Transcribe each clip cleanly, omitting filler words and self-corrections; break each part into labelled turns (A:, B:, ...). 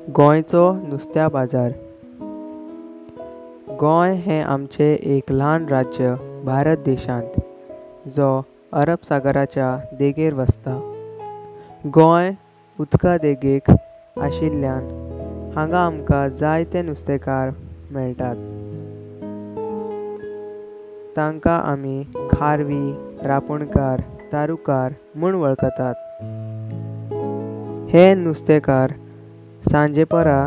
A: गोंयचो नुस्त्या बाजार. गोंय हें आमचें एक ल्हान राज्य भारत देशांत, जो अरब सागराच्या देगेर वसता. गोंय उदका देगेक आशिल्ल्यान हांगा आमकां जायते नुस्तेकार मेळटात. तांकां आमी खारवी, रांपणकार, तारुकार म्हूण वळखतात. हे नुस्तेकार सांजेपरा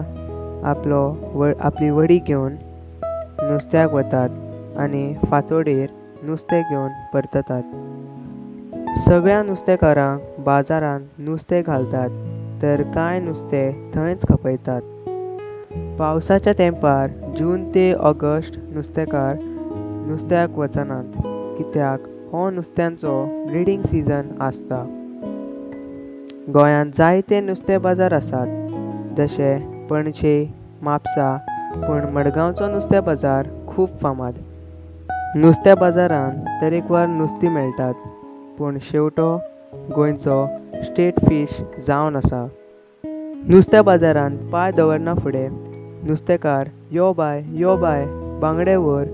A: आपली व्हडी घेवन नुस्त्याक वतात आनी फांतोडेर नुस्तें घेवन परततात. सगळ्या नुस्तेकारांक बाजारांत नुस्तें घालतात, तर कांय नुस्तें थंयच खपयतात. पावसाच्या तेंपार जून ते ऑगस्ट नुस्तेकार नुस्त्याक वचनात, कित्याक हो नुस्त्यांचो ब्रिडींग सीझन आसता. गोंयांत जायते नुस्तें बाजार आसात, जशे पणजे, म्हापसा, पूण मडगांवचो नुस्तें बाजार खूब फामाद. नुस्त्या बाजारांत तरेकवार नुस्तीं मेळटात, पूण शेवटो गोंयचो स्टेट फीश जावन आसा. नुस्त्या बाजारांत पांय दवरना फुडें नुस्तेकार यो बाय बांगडे व्हर,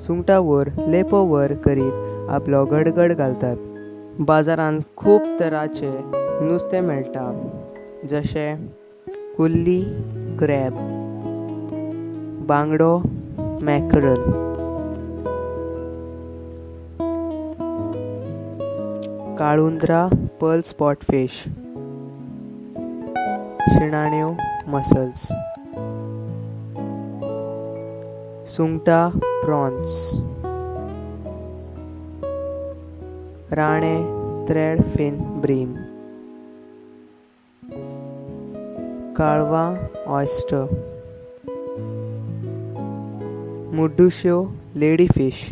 A: सुंगटां व्हर, लेपो व्हर करीत आपलो गडगड घालतात. बाजारांत खूब तरांचे नुस्तें मेळटा, जशें कुल्ली, क्रॅब, बांगडो, मॅकरल, काळुंदरां, पर्ल स्पॉट फिश, शिणाण्यो, मसल्स, सुंगटां, प्रॉन्स, राणे, थ्रेड फिन ब्रीम, काळवां, ऑयस्टर, मुड्डुश्यो, लेडी फिश,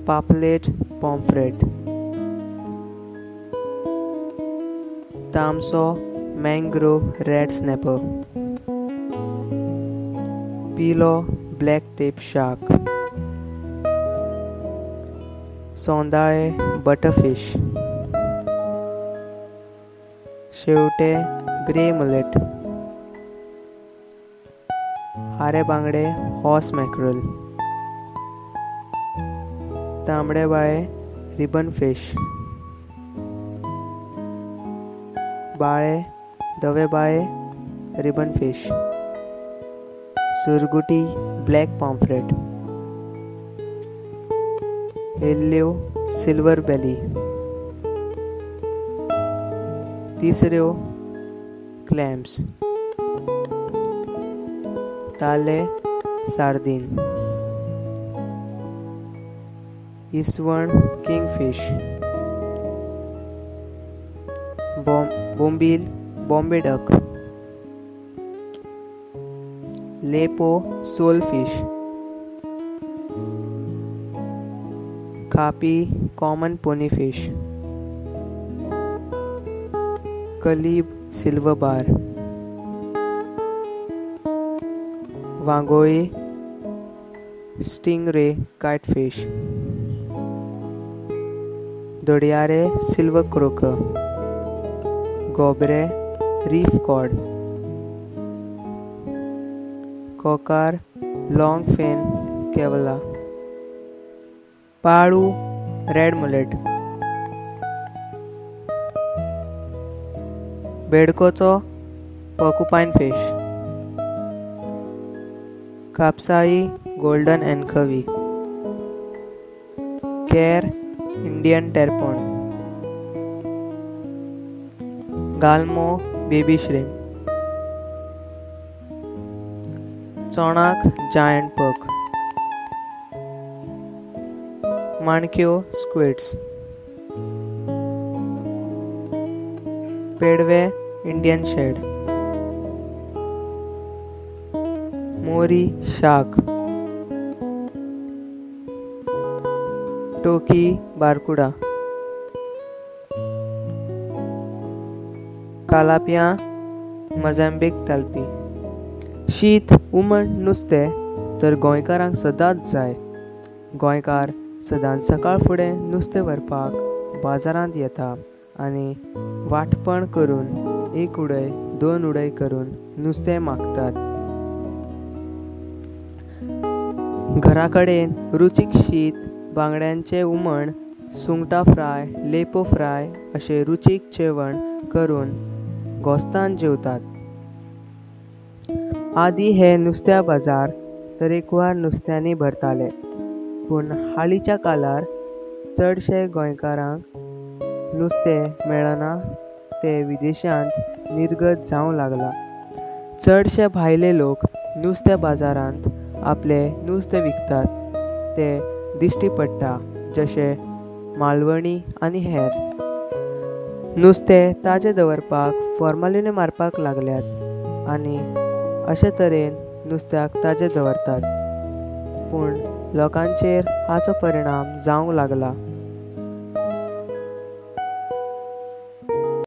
A: पापलेट, पॉम्फ्रेट, तामसो, मँग्रोव, रेड स्नॅपर, पिलो, ब्लॅक टेप शार्क, सोंदाळे, बटरफिश, शेवटे, ग्रे मुलेट, हारे बांगडे, हॉर्स मॅकरल, तांबडे बाळे, रिबन फिश, बाळे, धवे बाळे, रिबन फिश, सुरगुटी, ब्लॅक पॉम्फ्रेट, एल्ल्यो, सिल्वर बेली, तिसऱ्यो, क्लॅम्स, ताले, सार्दीन, इसवण, किंगफिश, बोंबील, बॉम्बे डक, लेपो, सोल फिश, खापी, कॉमन पोनी फिश, कलीब, सिल्वर बार, वांगोळी, स्टिंगरे, कायटफिश, दोडयारे, सिल्वर क्रोकर, गोबरे, रीफ कॉड, कोकार, लॉंग फिन, केवला, पाळू, रेड मुलेट, बेडकोचो, पर्कुपाइन फिश, कापसाई, गोल्डन एन्कवी, केर, इंडियन टॅरपॉन, गालमो, बेबी श्रिम्प, चोणाक, जायंट पर्क, माणक्यो, स्क्विड्स, पेडवे, इंडियन शेड, मोरी, शार्क, टोकी, बारकुडा, कालापिया, मोझांबीक तालपी. शीत, हुमण, नुस्तें तर गोंयकारांक सदांच जाय. गोंयकार सदांच सकाळ फुडें नुस्तें व्हरपाक बाजारांत येता आनी वांटपण करून एक उडय दोन उडय करून नुस्तें मागतात. घरा कडेन रुचीक शीत, बांगड्यांचें हुमण, सुंगटां फ्राय, लेपो फ्राय अशें रुचीक जेवण करून घोस्तान जेवतात. आदीं हे नुस्त्या बाजार तरेकवार नुस्त्यांनी भरताले, पूण हालींच्या काळार चडशे गोंयकारांक नुस्तें मेळना ते विदेशांत निर्गत जावंक लागला. चडशे भायले लोक नुस्त्या बाजारांत आपलें नुस्तें विकतात तें दिश्टी पडटा, जशें मालवणी आनी हेर. नुस्तें ताजें दवरपाक फॉर्मालिनी मारपाक लागल्यात आनी अशे तरेन नुस्त्याक ताजें दवरतात, पूण लोकांचेर हाचो परिणाम जावंक लागला.